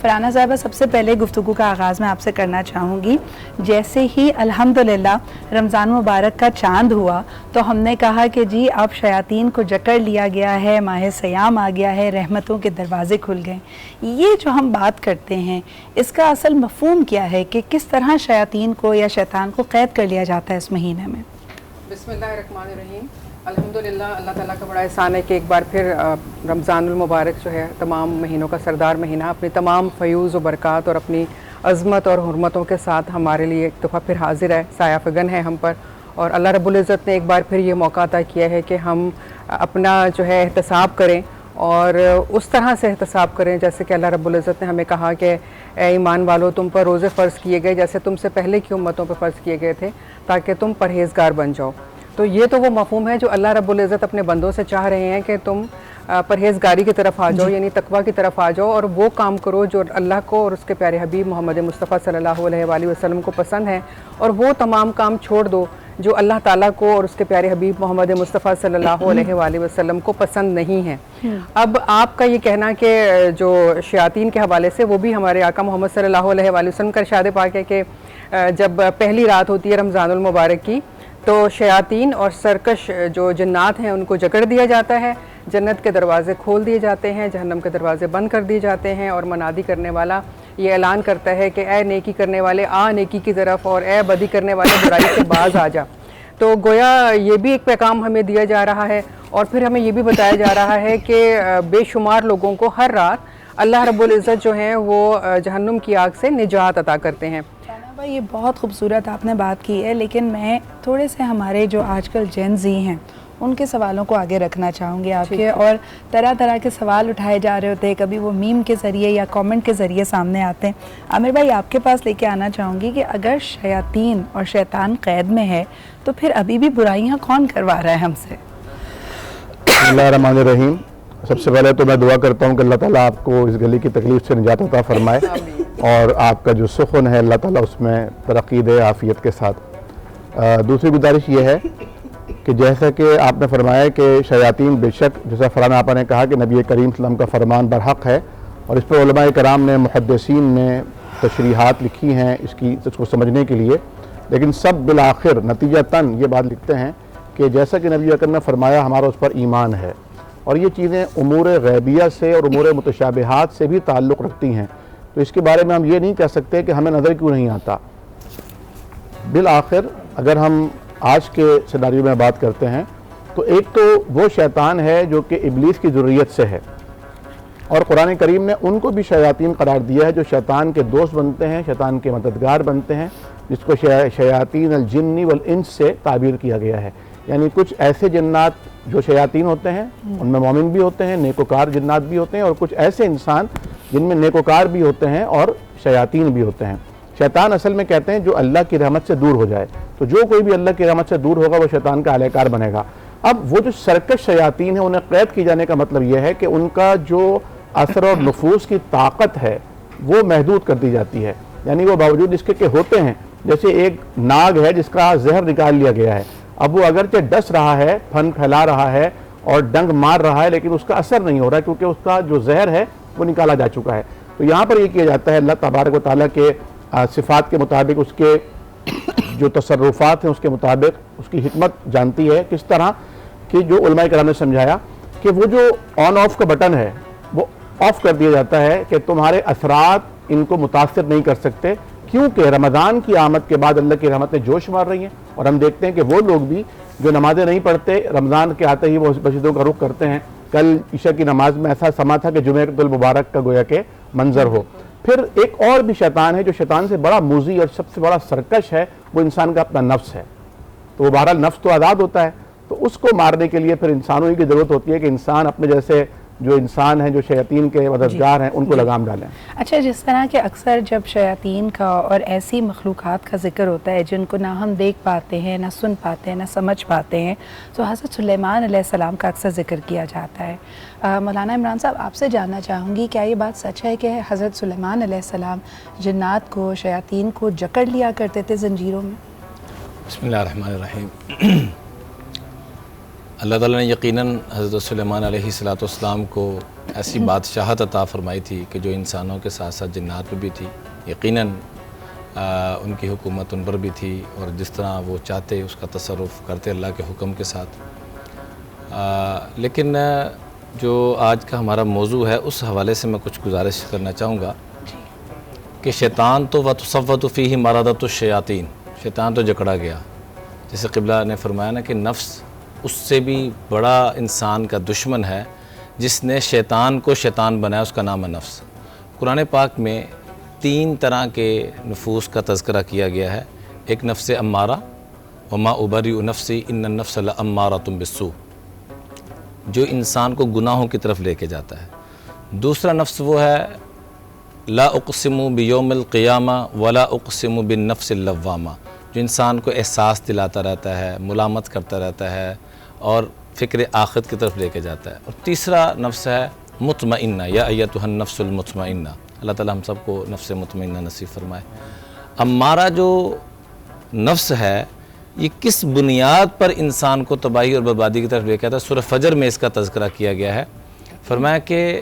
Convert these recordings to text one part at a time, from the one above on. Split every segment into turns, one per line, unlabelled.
فرحانہ صاحبہ، سب سے پہلے گفتگو کا آغاز میں آپ سے کرنا چاہوں گی. جیسے ہی الحمدللہ رمضان مبارک کا چاند ہوا تو ہم نے کہا کہ جی اب شیاطین کو جکڑ لیا گیا ہے، ماہ سیام آ گیا ہے، رحمتوں کے دروازے کھل گئے. یہ جو ہم بات کرتے ہیں اس کا اصل مفہوم کیا ہے کہ کس طرح شیاطین کو یا شیطان کو قید کر لیا جاتا ہے اس مہینے میں؟
بسم اللہ الرحمن الرحیم. الحمدللہ اللہ تعالیٰ کا بڑا احسان ہے کہ ایک بار پھر رمضان المبارک جو ہے تمام مہینوں کا سردار مہینہ اپنی تمام فیوز و برکات اور اپنی عظمت اور حرمتوں کے ساتھ ہمارے لیے ایک دفعہ پھر حاضر ہے، سایہ فگن ہے ہم پر. اور اللہ رب العزت نے ایک بار پھر یہ موقع عطا کیا ہے کہ ہم اپنا جو ہے احتساب کریں اور اس طرح سے احتساب کریں جیسے کہ اللہ رب العزت نے ہمیں کہا کہ اے ایمان والو تم پر روزے فرض کیے گئے جیسے تم سے پہلے کی امتوں پہ فرض کیے گئے تھے تاکہ تم پرہیزگار بن جاؤ. تو یہ تو وہ مفہوم ہے جو اللہ رب العزت اپنے بندوں سے چاہ رہے ہیں کہ تم پرہیزگاری کی طرف آ جاؤ، یعنی تقویٰ کی طرف آ جاؤ اور وہ کام کرو جو اللہ کو اور اس کے پیارے حبیب محمد مصطفیٰ صلی اللہ علیہ وآلہ وسلم کو پسند ہے، اور وہ تمام کام چھوڑ دو جو اللہ تعالیٰ کو اور اس کے پیارے حبیب محمد مصطفیٰ صلی اللہ علیہ وآلہ وسلم کو پسند نہیں ہے. اب آپ کا یہ کہنا کہ جو شیاطین کے حوالے سے وہ بھی ہمارے آقا محمد صلی اللہ علیہ وآلہ وسلم کا ارشاد پاک ہے کہ جب پہلی رات ہوتی ہے رمضان المبارک کی تو شیاطین اور سرکش جو جنات ہیں ان کو جکڑ دیا جاتا ہے، جنت کے دروازے کھول دیے جاتے ہیں، جہنم کے دروازے بند کر دیے جاتے ہیں، اور منادی کرنے والا یہ اعلان کرتا ہے کہ اے نیکی کرنے والے آ نیکی کی طرف اور اے بدی کرنے والے برائی سے باز آ جا. تو گویا یہ بھی ایک پیغام ہمیں دیا جا رہا ہے، اور پھر ہمیں یہ بھی بتایا جا رہا ہے کہ بے شمار لوگوں کو ہر رات اللہ رب العزت جو ہیں وہ جہنم کی آگ سے نجات عطا کرتے ہیں.
بھائی یہ بہت خوبصورت آپ نے بات کی ہے، لیکن میں تھوڑے سے ہمارے جو آج کل جین زی ہیں ان کے سوالوں کو آگے رکھنا چاہوں گی آپ کے، اور طرح طرح کے سوال اٹھائے جا رہے ہوتے ہیں، کبھی وہ میم کے ذریعے یا کامنٹ کے ذریعے سامنے آتے ہیں. عامر بھائی آپ کے پاس لے کے آنا چاہوں گی کہ اگر شیاطین اور شیطان قید میں ہے تو پھر ابھی بھی برائیاں کون کروا رہا ہے ہم سے؟
بسم اللہ الرحمن الرحیم. سب سے پہلے تو میں دعا کرتا ہوں کہ اللہ تعالیٰ آپ کو اس گلی کی تکلیف سے نجات عطا فرمائے اور آپ کا جو سخن ہے اللہ تعالیٰ اس میں ترقی دے عافیت کے ساتھ. دوسری گزارش یہ ہے کہ جیسا کہ آپ نے فرمایا کہ شیاطین بے شک، جیسا فرحانہ آپا نے کہا کہ نبی کریم صلی اللہ علیہ وسلم کا فرمان برحق ہے، اور اس پر علماء کرام نے محدثین نے تشریحات لکھی ہیں اس کو سمجھنے کے لیے، لیکن سب بالآخر نتیجتاً یہ بات لکھتے ہیں کہ جیسا کہ نبی اکرم نے فرمایا ہمارا اس پر ایمان ہے، اور یہ چیزیں امور غیبیہ سے اور امور متشابہات سے بھی تعلق رکھتی ہیں. تو اس کے بارے میں ہم یہ نہیں کہہ سکتے کہ ہمیں نظر کیوں نہیں آتا. بالآخر اگر ہم آج کے سیناریو میں بات کرتے ہیں تو ایک تو وہ شیطان ہے جو کہ ابلیس کی ذریت سے ہے، اور قرآن کریم نے ان کو بھی شیاطین قرار دیا ہے جو شیطان کے دوست بنتے ہیں، شیطان کے مددگار بنتے ہیں، جس کو شیاطین الجن والانس سے تعبیر کیا گیا ہے. یعنی کچھ ایسے جنات جو شیاطین ہوتے ہیں ان میں مومن بھی ہوتے ہیں، نیکوکار جنات بھی ہوتے ہیں، اور کچھ ایسے انسان جن میں نیکوکار بھی ہوتے ہیں اور شیاطین بھی ہوتے ہیں. شیطان اصل میں کہتے ہیں جو اللہ کی رحمت سے دور ہو جائے، تو جو کوئی بھی اللہ کی رحمت سے دور ہوگا وہ شیطان کا اہلِ کار بنے گا. اب وہ جو سرکش شیاطین ہیں انہیں قید کی جانے کا مطلب یہ ہے کہ ان کا جو اثر اور نفوذ کی طاقت ہے وہ محدود کر دی جاتی ہے. یعنی وہ باوجود اس کے کہ ہوتے ہیں، جیسے ایک ناگ ہے جس کا زہر نکال لیا گیا ہے، اب وہ اگرچہ ڈس رہا ہے، پھن پھیلا رہا ہے اور ڈنگ مار رہا ہے، لیکن اس کا اثر نہیں ہو رہا ہے کیونکہ اس کا جو زہر ہے وہ نکالا جا چکا ہے. تو یہاں پر یہ کیا جاتا ہے اللہ تبارک و تعالیٰ کے صفات کے مطابق، اس کے جو تصرفات ہیں اس کے مطابق اس کی حکمت جانتی ہے کس طرح کہ جو علماء کرام نے سمجھایا کہ وہ جو آن آف کا بٹن ہے وہ آف کر دیا جاتا ہے کہ تمہارے اثرات ان کو متاثر نہیں کر سکتے، کیونکہ رمضان کی آمد کے بعد اللہ کی رحمتیں جوش مار رہی ہیں. اور ہم دیکھتے ہیں کہ وہ لوگ بھی جو نمازیں نہیں پڑھتے رمضان کے آتے ہی وہ مسجدوں کا رخ کرتے ہیں. کل عشاء کی نماز میں ایسا سما تھا کہ جمعۃ المبارک کا گویا کہ منظر ہو. پھر ایک اور بھی شیطان ہے جو شیطان سے بڑا موذی اور سب سے بڑا سرکش ہے، وہ انسان کا اپنا نفس ہے. تو وہ بہرحال نفس تو آزاد ہوتا ہے، تو اس کو مارنے کے لیے پھر انسانوں کی ضرورت ہوتی ہے کہ انسان اپنے جیسے جو انسان ہیں جو شیاطین کے مددگار ہیں ان کو لگام ڈالیں.
اچھا، جس طرح کہ اکثر جب شیاطین کا اور ایسی مخلوقات کا ذکر ہوتا ہے جن کو نہ ہم دیکھ پاتے ہیں، نہ سن پاتے ہیں، نہ سمجھ پاتے ہیں، تو حضرت سلیمان علیہ السلام کا اکثر ذکر کیا جاتا ہے. مولانا عمران صاحب آپ سے جاننا چاہوں گی، کیا یہ بات سچ ہے کہ حضرت سلیمان علیہ السلام جنات کو، شیاطین کو جکڑ لیا کرتے تھے زنجیروں میں؟
بسم اللہ الرحمن الرحیم. اللہ تعالیٰ نے یقیناً حضرت سلیمان علیہ السلام کو ایسی بادشاہت عطا فرمائی تھی کہ جو انسانوں کے ساتھ ساتھ جنات پہ بھی تھی. یقیناً ان کی حکومت ان پر بھی تھی اور جس طرح وہ چاہتے اس کا تصرف کرتے اللہ کے حکم کے ساتھ. لیکن جو آج کا ہمارا موضوع ہے اس حوالے سے میں کچھ گزارش کرنا چاہوں گا کہ شیطان تو وتصوت فیہ مرادۃ الشیاطین، شیطان تو جکڑا گیا. جیسے قبلہ نے فرمایا نا کہ نفس اس سے بھی بڑا انسان کا دشمن ہے جس نے شیطان کو شیطان بنایا، اس کا نام ہے نفس. قرآن پاک میں 3 طرح کے نفوس کا تذکرہ کیا گیا ہے. ایک نفس امارہ، وما ابرئ نفسی ان النفس لامارۃ بالسوء، جو انسان کو گناہوں کی طرف لے کے جاتا ہے. دوسرا نفس وہ ہے لا اقسم بیوم القیامہ ولا اقسم بالنفس اللوامہ، جو انسان کو احساس دلاتا رہتا ہے، ملامت کرتا رہتا ہے اور فکر آخرت کی طرف لے کے جاتا ہے. اور تیسرا نفس ہے مطمئنہ، یا ایتھا النفس المطمئنہ. اللہ تعالی ہم سب کو نفس مطمئنہ نصیب فرمائے. امارہ جو نفس ہے یہ کس بنیاد پر انسان کو تباہی اور بربادی کی طرف لے کے آتا ہے؟ سورہ فجر میں اس کا تذکرہ کیا گیا ہے. فرمایا کہ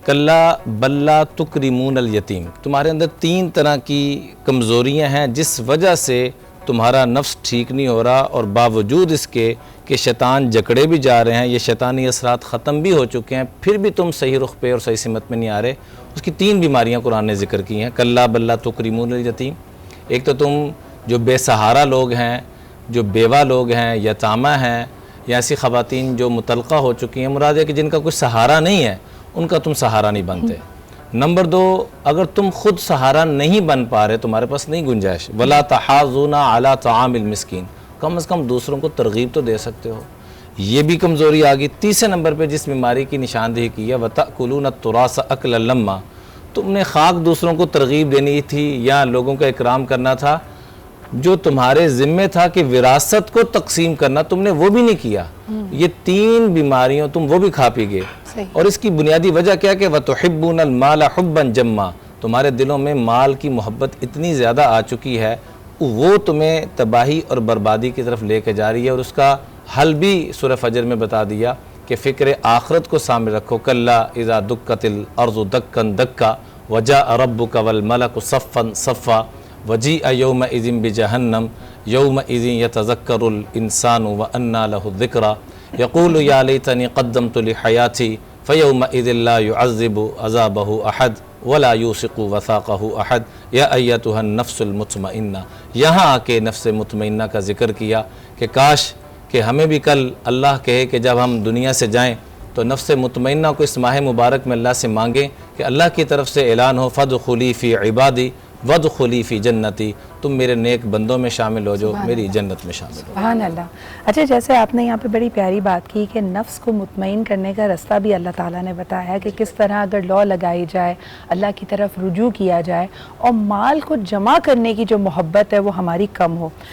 کلا بلا تکرمون الیتیم، تمہارے اندر 3 طرح کی کمزوریاں ہیں جس وجہ سے تمہارا نفس ٹھیک نہیں ہو رہا، اور باوجود اس کے کہ شیطان جکڑے بھی جا رہے ہیں، یہ شیطانی اثرات ختم بھی ہو چکے ہیں، پھر بھی تم صحیح رخ پہ اور صحیح سمت میں نہیں آ رہے. اس کی 3 بیماریاں قرآن نے ذکر کی ہیں. کلا بلا تکرمون الیتیم، ایک تو تم جو بے سہارا لوگ ہیں، جو بیوہ لوگ ہیں، یتامہ ہیں، یا ایسی خواتین جو مطلقہ ہو چکی ہیں، مراد ہے کہ جن کا کوئی سہارا نہیں ہے، ان کا تم سہارا نہیں بنتے. نمبر 2، اگر تم خود سہارا نہیں بن پا رہے، تمہارے پاس نہیں گنجائش، ولا تحاضون علی طعام المسکین، کم از کم دوسروں کو ترغیب تو دے سکتے ہو، یہ بھی کمزوری آ گئی. تیسرے نمبر پہ جس بیماری کی نشاندہی کی ہے وَتَأْكُلُونَ التُّرَاثَ أَكْلًا لَمًّا، تم نے خاک دوسروں کو ترغیب دینی تھی یا لوگوں کا اکرام کرنا تھا، جو تمہارے ذمے تھا کہ وراثت کو تقسیم کرنا، تم نے وہ بھی نہیں کیا. یہ 3 بیماریوں تم وہ بھی کھا پی گئے. اور اس کی بنیادی وجہ کیا کہ وَتُحِبُّونَ الْمَالَ حُبًّا جَمًّا، تمہارے دلوں میں مال کی محبت اتنی زیادہ آ چکی ہے، وہ تمہیں تباہی اور بربادی کی طرف لے کے جا رہی ہے. اور اس کا حل بھی سورہ فجر میں بتا دیا کہ فکر آخرت کو سامنے رکھو. کلا اذا دکت الارض دکن دکا وجاء ربک والملک صفا صفا وجیء یومئذ بجہنم یومئذ یتذکر الانسان وانى له الذکرى یقول یا لیتنی قدمت لحیاتی فیومئذ لا يعذب عذابہ احد ولا یوثق وثاقہ احد یا ایتھا النفس المطمئنہ. یہاں آ کے نفس مطمئنہ کا ذکر کیا کہ کاش کہ ہمیں بھی کل اللہ کہے کہ جب ہم دنیا سے جائیں تو نفس مطمئنہ کو اس ماہ مبارک میں اللہ سے مانگیں کہ اللہ کی طرف سے اعلان ہو فادخلی فی عبادی وادخلی فی جنتی، تم میرے نیک بندوں میں شامل ہو جو میری جنت میں شامل ہو.
سبحان اللہ. اچھا، جیسے آپ نے یہاں پہ بڑی پیاری بات کی کہ نفس کو مطمئن کرنے کا رستہ بھی اللہ تعالیٰ نے بتایا کہ کس طرح اگر لا لگائی جائے، اللہ کی طرف رجوع کیا جائے اور مال کو جمع کرنے کی جو محبت ہے وہ ہماری کم ہو.